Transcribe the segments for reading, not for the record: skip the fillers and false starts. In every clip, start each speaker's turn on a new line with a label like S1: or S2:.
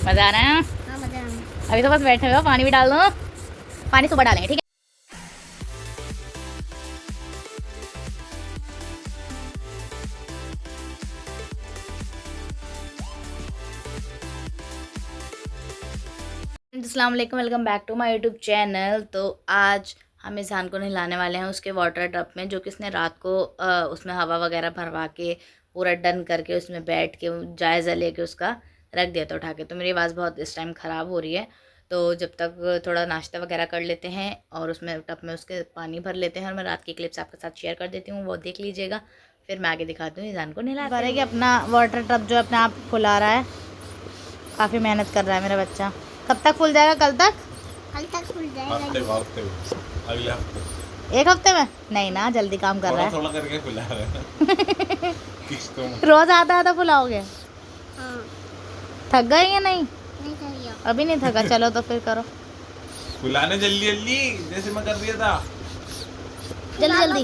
S1: मजा आ रहा है?
S2: हाँ मजा आ रहा है।
S1: अभी तो बस बैठे हुए हो, पानी भी डाल दो। पानी सुबह डालेंगे, ठीक है? अस्सलाम वालेकुम, welcome back to my YouTube channel. तो आज हम ईशान को नहलाने वाले हैं उसके वाटर टब में, जो कि उसने रात को उसमें हवा वगैरह भरवा के पूरा डन करके उसमें बैठ के जायज़ा लेके उसका रख दिया था उठा के। तो मेरी आवाज़ बहुत इस टाइम ख़राब हो रही है, तो जब तक थोड़ा नाश्ता वगैरह कर लेते हैं और उसमें टब में उसके पानी भर लेते हैं। और मैं रात की क्लिप्स आपके साथ शेयर कर देती हूँ, वो देख लीजिएगा। फिर मैं आगे दिखाती हूँ ईशान को नहला रहा है कि अपना वाटर टब जो अपने आप फुला रहा है। काफ़ी मेहनत कर रहा है मेरा बच्चा। कब तक फूल जाएगा? कल तक?
S2: कल तक खुल जाएगा।
S3: अगले हफ्ते।
S1: एक हफ्ते में? नहीं ना, जल्दी काम कर रहा है।
S3: थोड़ा करके फुला रहे हैं। किस्तों में।
S1: रोज आधा आधा फुलाओगे?
S2: हाँ।
S1: थक गए या नहीं?
S2: नहीं चाहिए।
S1: अभी नहीं थका? चलो तो फिर करो
S3: फुलाने जल्दी जल्दी, जैसे मैं कर दिया था।
S1: जल्दी जल्दी।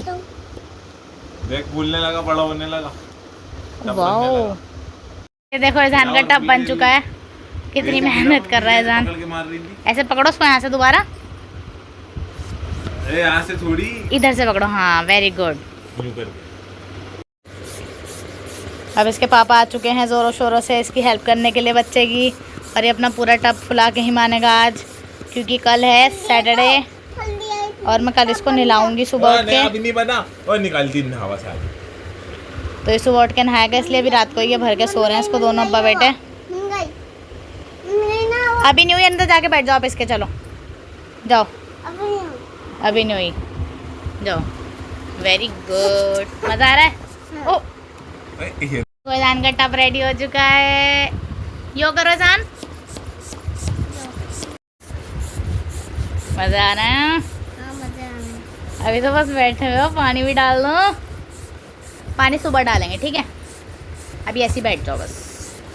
S3: देख फूलने लगा, बड़ा होने लगा।
S1: वाओ, ये देखो ईशान का टब बन चुका है। कितनी मेहनत कर रहा है ईशान। ऐसे पकड़ो उसको यहाँ से दोबारा।
S3: अरे यहाँ से थोड़ी,
S1: इधर से पकड़ो। हाँ, वेरी गुड। अब इसके पापा आ चुके हैं ज़ोरों शोरों से इसकी हेल्प करने के लिए बच्चे की। और ये अपना पूरा टब फुला के ही मानेगा आज, क्योंकि कल है सैटरडे और मैं कल इसको नहलाऊंगी सुबह उठ के।
S3: अभी नहीं बना और निकालती हवा से आगे।
S1: तो ये सुबह उठ के नहाएगा, इसलिए अभी रात को ये भर के सो रहे हैं इसको दोनों अब्बा बेटे। अभी नहीं हुई, अंदर जाके बैठ जाओ आप इसके। चलो जाओ, अभी नहीं हुई, जाओ। वेरी गुड, मज़ा आ रहा है। ओ ईशान का टब रेडी हो चुका है। यो करो ईशान, मज़ा आ रहा है?
S2: हाँ मजा आ रहा है।
S1: अभी तो बस बैठे हुए हो, पानी भी डाल दो। पानी सुबह डालेंगे, ठीक है? अभी ऐसे ही बैठ जाओ बस।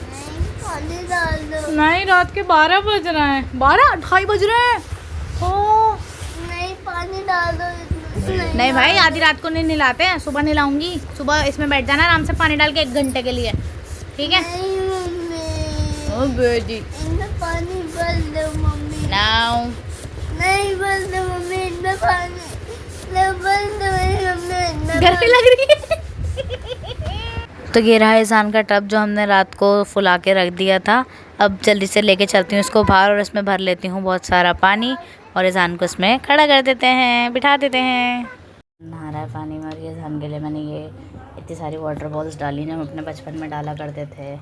S2: नहीं पानी डाल दो।
S1: नहीं, रात के 12 बज रहे हैं, 12 ढाई बज रहे हैं। ओ
S2: नहीं पानी डाल दो।
S1: नहीं भाई, आधी रात को नहीं नहलाते हैं, सुबह नहलाऊंगी। सुबह इसमें बैठ जाना आराम से पानी डाल के 1 घंटे के लिए, ठीक है?
S2: नहीं मम्मी।
S1: ओ बेटी,
S2: इनमें पानी भर दो मम्मी।
S1: नाउ
S2: नहीं भर दो मम्मी, इनमें पानी नहीं भर दो मम्मी, इनमें
S1: गर्मी लग रही है। तो ये रहा ईशान का टब जो हमने रात को फुला के रख दिया था। अब जल्दी से लेके चलती हूँ इसको बाहर और इसमें भर लेती हूँ बहुत सारा पानी और ईशान को इसमें खड़ा कर देते हैं, बिठा देते हैं। नहा रहा है पानी में। और ये ईशान के लिए मैंने ये इतनी सारी वाटर बॉल्स डाली ना, हम अपने बचपन में डाला करते थे।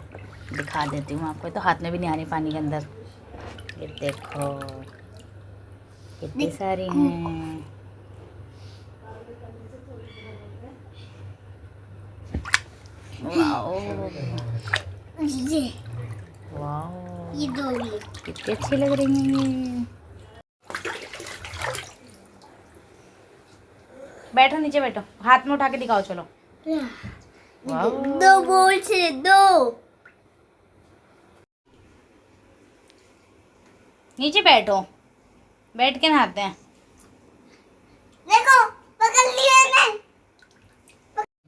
S1: दिखा देती हूँ आपको, तो हाथ में भी नहीं आ रही पानी के अंदर। ये देखो कितनी सारी हैं। वाओ
S2: ये
S1: वाओ,
S2: ये दो भी।
S1: कितनी अच्छी लग रही हैं ये। बैठो नीचे, बैठो, हाथ में उठा के दिखाओ। चलो वाओ,
S2: दो बोल से दो।
S1: नीचे बैठो, बैठ के नहाते हैं।
S2: देखो पकड़ लिया मैंने।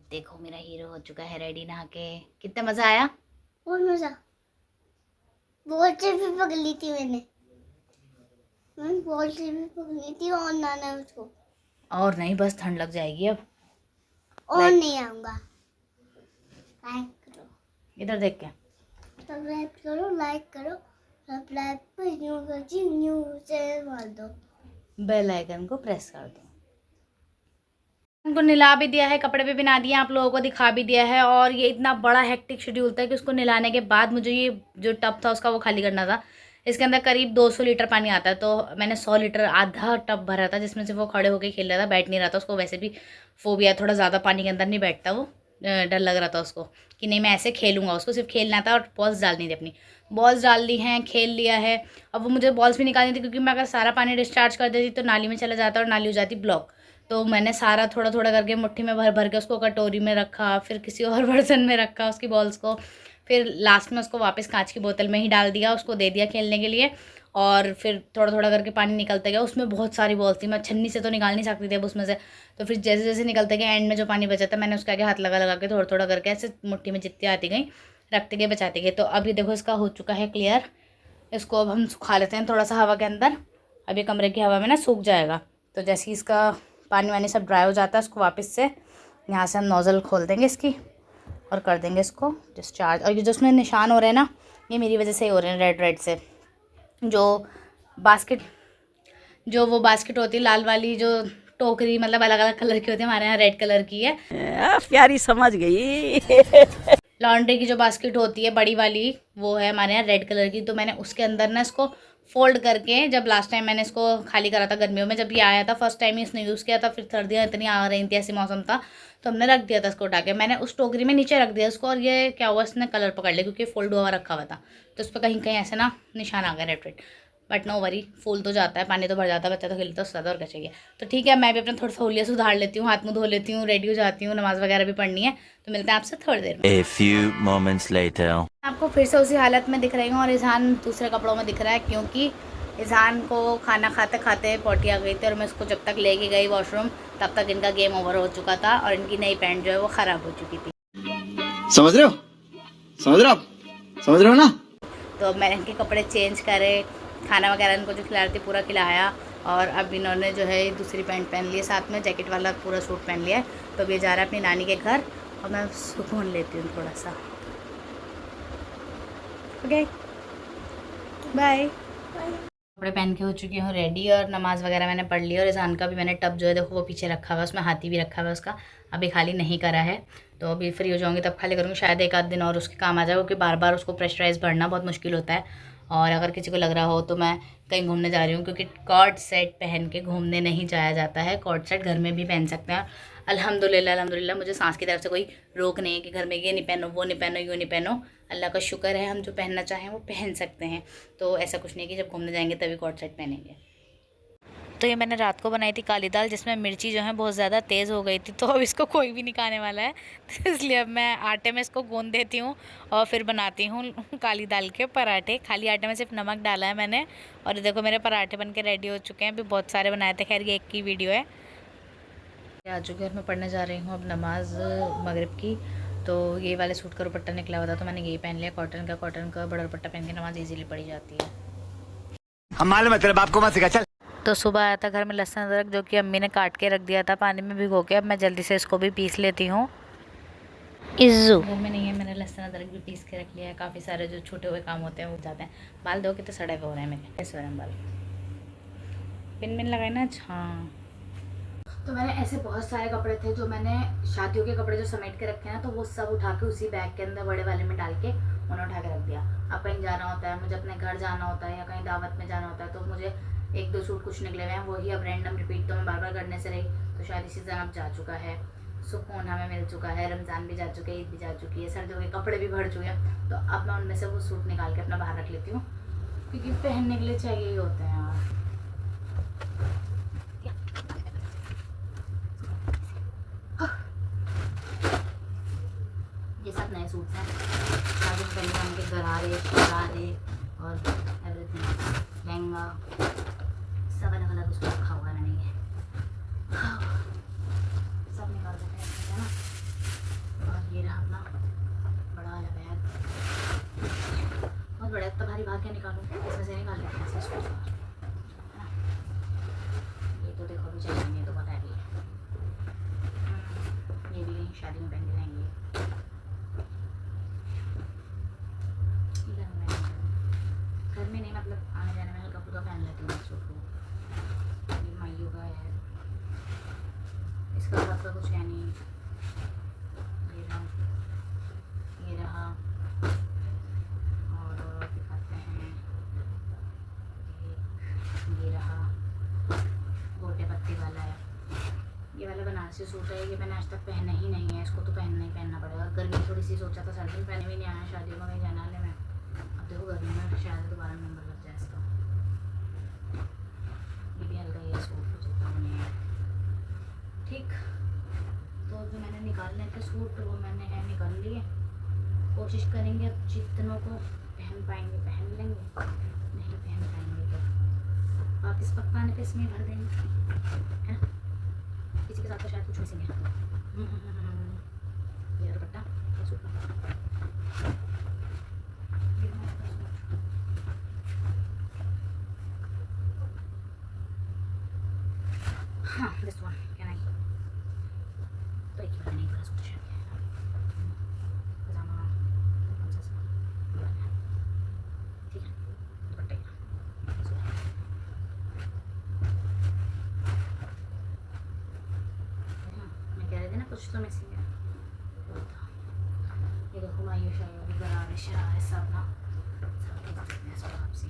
S1: देखो मेरा हीरो हो चुका है रेडी नहा के। कितना मजा आया?
S2: बहुत मजा। बहुत से भी पकड़ ली थी मैंने बहुत से भी पकड़ ली थी और नाना उसको।
S1: और नहीं, बस ठंड लग जाएगी अब।
S2: और नहीं आऊंगा। लाइक करो,
S1: इधर देख के
S2: सब्सक्राइब करो, लाइक करो, सब्सक्राइब पर न्यू से मार दो,
S1: बेल आइकन को प्रेस कर दो। उनको नहला भी दिया है, कपड़े भी पहना दिए, आप लोगों को दिखा भी दिया है। और ये इतना बड़ा हेक्टिक शेड्यूल था कि उसको नहलाने के बाद मुझे ये जो टब था उसका वो खाली करना था। इसके अंदर करीब 200 लीटर पानी आता है, तो मैंने 100 लीटर आधा टब भरा था, जिसमें से वो खड़े होकर खेल रहा था, बैठ नहीं रहा था। उसको वैसे भी फोबिया, थोड़ा ज़्यादा पानी के अंदर नहीं बैठता वो, डर लग रहा था उसको कि नहीं मैं ऐसे खेलूँगा। उसको सिर्फ खेलना था और बॉल्स डालनी थी अपनी। बॉल्स डाल दी हैं, खेल लिया है। अब वो मुझे बॉल्स भी निकालनी थी, क्योंकि मैं अगर सारा पानी डिस्चार्ज कर देती तो नाली में चला जाता और नाली हो जाती ब्लॉक। तो मैंने सारा थोड़ा थोड़ा करके मुट्ठी में भर भर के उसको कटोरी में रखा, फिर किसी और बर्तन में रखा उसकी बॉल्स को। फिर लास्ट में उसको वापस कांच की बोतल में ही डाल दिया, उसको दे दिया खेलने के लिए। और फिर थोड़ा थोड़ा करके पानी निकलता गया। उसमें बहुत सारी बॉल्स थी, मैं छन्नी से तो निकाल नहीं सकती थी अब उसमें से। तो फिर जैसे जैसे निकलते गए, एंड में जो पानी बचा था मैंने उसके आगे हाथ लगा लगा के थोड़ा थोड़ा करके ऐसे मुट्ठी में जितनी आती गई रखते गए, बचाते गए। तो अभी देखो इसका हो चुका है क्लियर। इसको अब हम सुखा लेते हैं थोड़ा सा हवा के अंदर। अब ये कमरे की हवा में ना सूख जाएगा। तो जैसे ही इसका पानी वानी सब ड्राई हो जाता है, उसको वापस से यहाँ से हम नोज़ल खोल देंगे इसकी और कर देंगे इसको डिस्चार्ज। और ये जो उसमें निशान हो रहे हैं ना, ये मेरी वजह से ही हो रहे हैं, रेड रेड से। जो वो बास्केट होती है लाल वाली, जो टोकरी मतलब अलग अलग कलर की होती है, हमारे यहाँ रेड कलर की है।
S4: प्यारी समझ गई।
S1: लॉन्ड्री की जो बास्केट होती है बड़ी वाली, वो है हमारे यहाँ रेड कलर की। तो मैंने उसके अंदर ना इसको फोल्ड करके, जब लास्ट टाइम मैंने इसको खाली करा था गर्मियों में, जब ये आया था फर्स्ट टाइम ही इसने यूज़ किया था, फिर सर्दियाँ इतनी आ रही थी, ऐसी मौसम था, तो हमने रख दिया था इसको उठा के। मैंने उस टोकरी में नीचे रख दिया इसको, और ये क्या हुआ, इसने कलर पकड़ लिया क्योंकि फोल्ड हुआ रखा हुआ था। तो उस पर कहीं कहीं ऐसे ना निशान आ गया red red. But no worry, फूल तो जाता है, पानी तो भर जाता है, बच्चा तो खेलता है उससे ज़्यादा और क्या चाहिए। तो ठीक है, मैं भी अपना थोड़ा सा हुलिया सुधार लेती हूँ, हाथ मुँह धो लेती हूँ, रेडी हो जाती हूँ, नमाज़ वगैरह भी पढ़नी है। तो मिलते हैं आपसे थोड़ी देर में।
S5: A few moments later.
S1: आपको फिर से उसी हालत में दिख रही हूँ और इज़हान दूसरे कपड़ों में दिख रहा है, क्योंकि इज़हान को खाना खाते खाते पॉटी आ गई थी और मैं इसको जब तक लेके गई वॉशरूम, तब तक इनका गेम ओवर हो चुका था और इनकी नई पैंट जो है वो ख़राब हो चुकी थी।
S6: समझ रहे हो ना?
S1: तो अब मैंने इनके कपड़े चेंज करे, खाना वगैरह इनको जो खिला रही थी पूरा खिलाया, और अब इन्होंने जो है दूसरी पैंट पहन ली है, साथ में जैकेट वाला पूरा सूट पहन लिया है। तो अब ये जा रहा है अपनी नानी के घर और मैं सुकून लेती हूँ थोड़ा सा। Okay, bye. कपड़े पहन के हो चुकी हूँ रेडी, और नमाज़ वगैरह मैंने पढ़ ली, और इज़हान का भी मैंने टब जो है देखो वो पीछे रखा हुआ है, उसमें हाथी भी रखा हुआ है उसका, अभी खाली नहीं करा है। तो अभी फ्री हो जाऊँगी तब खाली करूँगी, शायद एक आध दिन और उसके काम आ जाए, क्योंकि बार बार उसको प्रेशराइज भरना बहुत मुश्किल होता है। और अगर किसी को लग रहा हो तो मैं कहीं घूमने जा रही हूँ, क्योंकि कॉर्ड सेट पहन के घूमने नहीं जाया जाता है, कॉर्ड सेट घर में भी पहन सकते हैं। अल्हम्दुलिल्लाह मुझे सांस की तरफ से कोई रोक नहीं है कि घर में ये नहीं पहनो, वो नहीं पहनो, यूँ नहीं पहनो। अल्लाह का शुक्र है, हम जो पहनना चाहें वो पहन सकते हैं। तो ऐसा कुछ नहीं कि जब घूमने जाएंगे तभी कॉर्ड सेट पहनेंगे। तो ये मैंने रात को बनाई थी काली दाल, जिसमें मिर्ची जो है बहुत ज़्यादा तेज़ हो गई थी, तो अब इसको कोई भी नहीं खाने वाला है। तो इसलिए अब मैं आटे में इसको गूंद देती हूँ और फिर बनाती हूँ काली दाल के पराठे। खाली आटे में सिर्फ नमक डाला है मैंने, और देखो मेरे पराठे बन के रेडी हो चुके हैं। अभी बहुत सारे बनाए थे, खैर ये एक की वीडियो है। आज जो घर में पढ़ने जा रही हूँ अब नमाज मगरिब की। तो ये वाले सूट का दुपट्टा निकला हुआ था, तो मैंने यही पहन लिया, कॉटन का बड़ा दुपट्टा पहन के नमाज ईजीली पढ़ी जाती है।
S5: हम मालूम है तेरे बाप को मत सिखा, चल।
S1: तो सुबह आया था घर में लहसुन अदरक, जो कि अम्मी ने काट के रख दिया था पानी में भिगो के। अब मैं जल्दी से इसको भी पीस लेती हूँ। इज्जू घर में नहीं है, मैंने लहसुन अदरक भी पीस के रख लिया है। काफ़ी सारे जो छोटे हुए काम होते हैं वो जाते हैं। बाल धो के तो सड़े हुए हो रहे हैं मेरे, ऐसे हो रहे हैं बाल, पिन पिन लगाए ना। हाँ, तो मैंने ऐसे बहुत सारे कपड़े थे जो मैंने शादियों के कपड़े जो समेट के रखे हैं ना, तो वो सब उठा के उसी बैग के अंदर बड़े वाले में डाल के उन्हें उठा के रख दिया। अब कहीं जाना होता है, मुझे अपने घर जाना होता है या कहीं दावत में जाना होता है, तो मुझे एक दो सूट कुछ निकले हुए हैं, वही अब रैंडम रिपीट तो मैं बार बार करने से रही। तो शादी सीज़न अब जा चुका है, सुकून हमें मिल चुका है, रमज़ान भी जा चुके हैं, ईद भी जा चुकी है, सर्दियों के कपड़े भी भर चुके हैं। तो अब मैं उनमें से वो सूट निकाल के अपना बाहर रख लेती हूँ, क्योंकि पहनने के लिए चाहिए ही होते हैं यार। ये सब नए सूट हैं, शादी से पहले उनके गरारे शरारे और एवरीथिंग, लहंगा सब अलग अलग उसमें रखा हुआ है मैंने। ये सब निकाल देते हैं ना। और ये रहा अपना बड़ा वाला बैग, बहुत बड़ा, इतना भारी भाग के निकालूँ, इसमें से निकाल लेते हैं ऐसे इसको, है ना। ये तो देखो भी चाहिए, ये तो बहुत हैवी है। ये भी शादी में पहन के जाएंगे। घर में नहीं, मतलब आने जाने में हल्का फुल्का पहन लेती हूँ सूट को। ये माइयों का है, इसका बात का कुछ है नहीं। ये रहा और दिखाते हैं, ये रहा गोटे पत्ती वाला है। ये वाला बनारसी सूट है, ये मैंने आज तक पहना ही नहीं है, इसको तो पहनना ही पहनना पड़ेगा। गर्मी थोड़ी सी सोचा था, सर्दी में पहने भी नहीं आया, शादी में कहीं जाना है मैं। अब देखो गर्मी में शायद दोबारा नंबर लग जाए इसका। ये भी हल्का ये सूट हो जाता है ठीक। तो जो मैंने निकालने थे सूट वो मैंने निकाल लिए। कोशिश करेंगे अब जितनों को पहन पाएंगे पहन लेंगे, नहीं पहन पाएंगे तो वापस पकवाने पे इसमें भर देंगे, है। किसी के साथ तो शायद कुछ मिसिंग है। ये दुपट्टा सूट हाँ दिस वन कैन आई तो एक ही नहीं पूरा सूट चाहिए पजामा अच्छा सा ठीक है दुपट्टे मैं कह रही थी ना कुछ तो मिसिंग है। ये देखो मायूस आयोगी गरारे शरारे सब ना सब देख सकते हैं इस पर आपसे।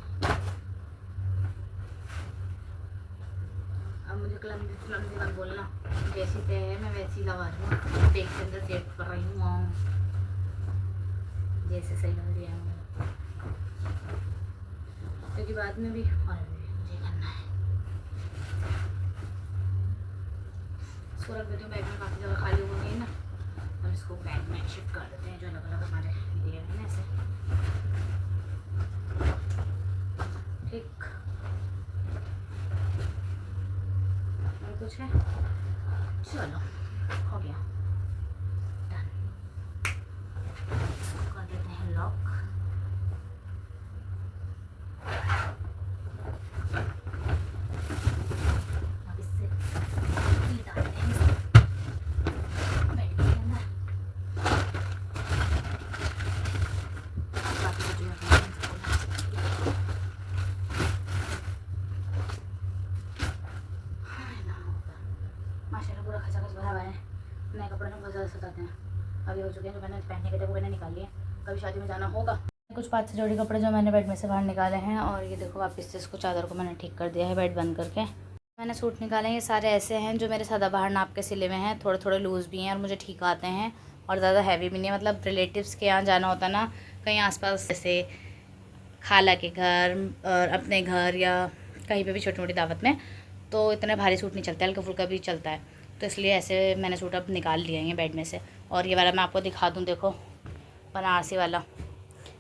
S1: अब मुझे क्लमजी क्लमजी मत बोलना, जैसी पे है मैं वैसी लगा रही हूँ, बैग के अंदर सेट कर रही हूँ जैसे सही लग रही है मुझे, क्योंकि बाद में भी और मुझे करना है। इसको रख देती हूँ बैग में, काफ़ी जगह खाली हो गई है ना, अब इसको बैग में शिफ्ट कर देते हैं जो अलग अलग हमारे लिए है ना ऐसे। ठीक और कुछ है, चलो हो गया डन। इसको कर देते हैं लॉक। अब इससे डालते हैं बैग के अंदर। बाकी जो है माशाल्लाह पूरा खचा खच भरा हुआ है। नए कपड़े में बहुत ज़्यादा सताते हैं, अभी हो चुके हैं जो मैंने पहनने के थे वो मैंने निकाल लिए, कभी शादी में जाना होगा। कुछ 5 से जोड़ी कपड़े जो मैंने बेड में से बाहर निकाले हैं, और ये देखो वापस से इसको चादर को मैंने ठीक कर दिया है बेड बंद करके। मैंने सूट निकाले हैं, ये सारे ऐसे हैं जो मेरे सदाबहार नाप के सिले हुए हैं, थोड़े थोड़े लूज़ भी हैं और मुझे ठीक आते हैं और ज़्यादा हैवी भी नहीं है। मतलब रिलेटिव्स के यहाँ जाना होता ना कहीं आसपास, जैसे खाला के घर और अपने घर या कहीं पे भी छोटी मोटी दावत में, तो इतने भारी सूट नहीं चलते, हल्का फुल्का भी चलता है, तो इसलिए ऐसे मैंने सूट अब निकाल लिए हैं बेड में से। और ये वाला मैं आपको दिखा दूँ, देखो बनारसी वाला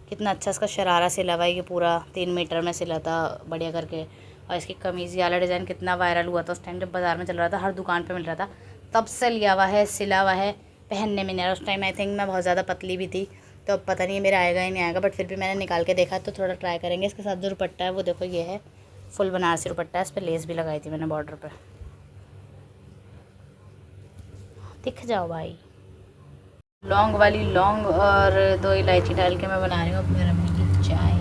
S1: कितना अच्छा इसका शरारा सिला हुआ है, ये पूरा 3 मीटर में सिला था बढ़िया करके। और इसकी कमीज़ वाला डिज़ाइन कितना वायरल हुआ था उस टाइम जब बाज़ार में चल रहा था, हर दुकान पे मिल रहा था, तब से लिया हुआ है, सिला हुआ है, पहनने में नहीं आ रहा। उस टाइम आई थिंक मैं बहुत ज़्यादा पतली भी थी, तो अब पता नहीं मेरा आएगा ही नहीं आएगा, बट फिर भी मैंने निकाल के देखा तो थोड़ा ट्राई करेंगे। इसके साथ जो दुपट्टा है वो देखो ये है फुल बनारसी दुपट्टा है, इस पर लेस भी लगाई थी मैंने बॉर्डर पर। दिख जाओ भाई, लौंग वाली लौंग और 2 इलायची डाल के मैं बना रही हूँ अपनी रम्मी की चाय।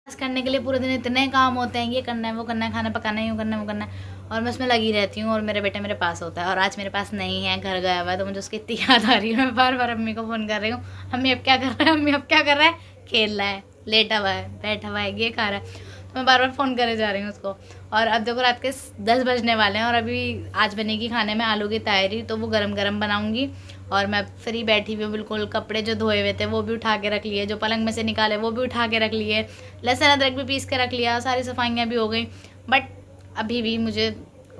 S1: करने के लिए पूरे दिन इतने काम होते हैं, ये करना है वो करना है, खाना पकाना है, यूँ करना है वो करना है, और मैं उसमें लगी रहती हूँ। और मेरे बेटे मेरे पास होता है, और आज मेरे पास नहीं है, घर गया हुआ है, तो मुझे उसकी इतनी याद आ रही है। मैं बार बार अम्मी को फ़ोन कर रही हूँ, अम्मी अब क्या कर रहा है, अम्मी अब क्या कर रहा है, खेल रहा है, लेटा हुआ है, बैठा हुआ है, ये खा रहा है, तो मैं बार बार फ़ोन करे जा रही हूँ उसको। और अब देखो रात के 10 बजने वाले हैं, और अभी आज बनेगी खाने में आलू की तहरी, तो वो गरम गरम बनाऊँगी। और मैं फ्री बैठी हुई हूँ बिल्कुल, कपड़े जो धोए हुए थे वो भी उठा के रख लिए, जो पलंग में से निकाले वो भी उठा के रख लिए, लहसुन अदरक भी पीस के रख लिया, सारी सफाइयाँ भी हो गई। बट अभी भी मुझे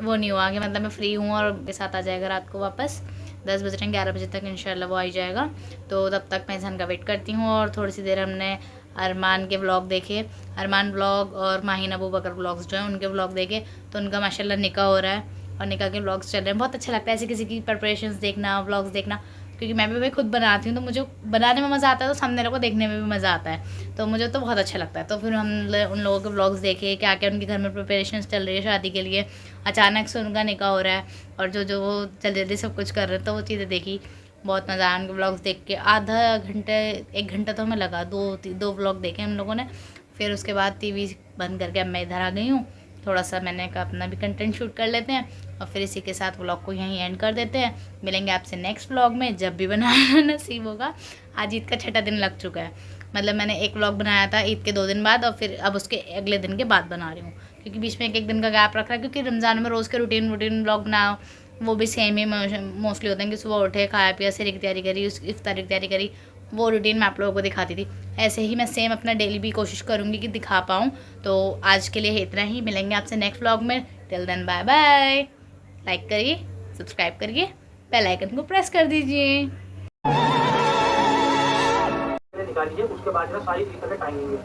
S1: वो नहीं हुआ कि मतलब मैं फ्री हूँ और के साथ आ जाएगा रात को वापस 10 बजे 11 बजे तक इंशाल्लाह वो आ जाएगा। तो तब तक मैं जहन का वेट करती हूँ। और थोड़ी सी देर हमने अरमान के व्लॉग देखे, अरमान व्लॉग और माहिन अबू बकर व्लॉग्स जो हैं उनके व्लॉग देखे, तो उनका माशाल्लाह निकाह हो रहा है और निकाह के व्लॉग्स चल रहे हैं। बहुत अच्छा लगता है ऐसे किसी की प्रिपरेशंस देखना, व्लॉग्स देखना, क्योंकि मैं भी खुद बनाती हूँ, तो मुझे बनाने में मज़ा आता है, तो सामने वाले को देखने में भी मज़ा आता है, तो मुझे तो बहुत अच्छा लगता है। तो फिर हम उन लोगों के व्लॉग्स देखे, क्या क्या उनके घर में प्रिपरेशंस चल रही है शादी के लिए, अचानक से उनका निकाह हो रहा है और जो वो जल्दी सब कुछ कर रहे हैं, तो वो चीज़ें देखी, बहुत मज़ा आया उनके व्लॉग्स देख के। आधा घंटे 1 घंटा तो हमें लगा, 2 व्लॉग देखे हम लोगों ने। फिर उसके बाद टीवी बंद करके अब मैं इधर आ गई हूँ, थोड़ा सा मैंने कहा अपना भी कंटेंट शूट कर लेते हैं, और फिर इसी के साथ व्लॉग को यहीं एंड कर देते हैं। मिलेंगे आपसे नेक्स्ट व्लॉग में, जब भी बनाना नसीब होगा। आज ईद का 6ठा दिन लग चुका है, मतलब मैंने एक व्लॉग बनाया था ईद के 2 दिन बाद, और फिर अब उसके अगले दिन के बाद बना रही हूँ, क्योंकि बीच में एक दिन का गैप रख रहा है, क्योंकि रमज़ान में रोज़ के रूटीन व्लॉग बनाओ, वो भी सेम ही मोस्टली होते हैं कि सुबह उठे, खाया पिया, सहरी की तैयारी करी, इफ्तारी की तैयारी करी, वो रूटीन मैं आप लोगों को दिखाती थी। ऐसे ही मैं सेम अपना डेली भी कोशिश करूँगी कि दिखा पाऊँ। तो आज के लिए इतना ही, मिलेंगे आपसे नेक्स्ट व्लॉग में। Till then bye bye. Like करिए, सब्सक्राइब करिए, बेल आइकन को प्रेस कर दीजिए।
S6: निकालिए, उसके बाद में सारी चीज़ें टाइमिंग है।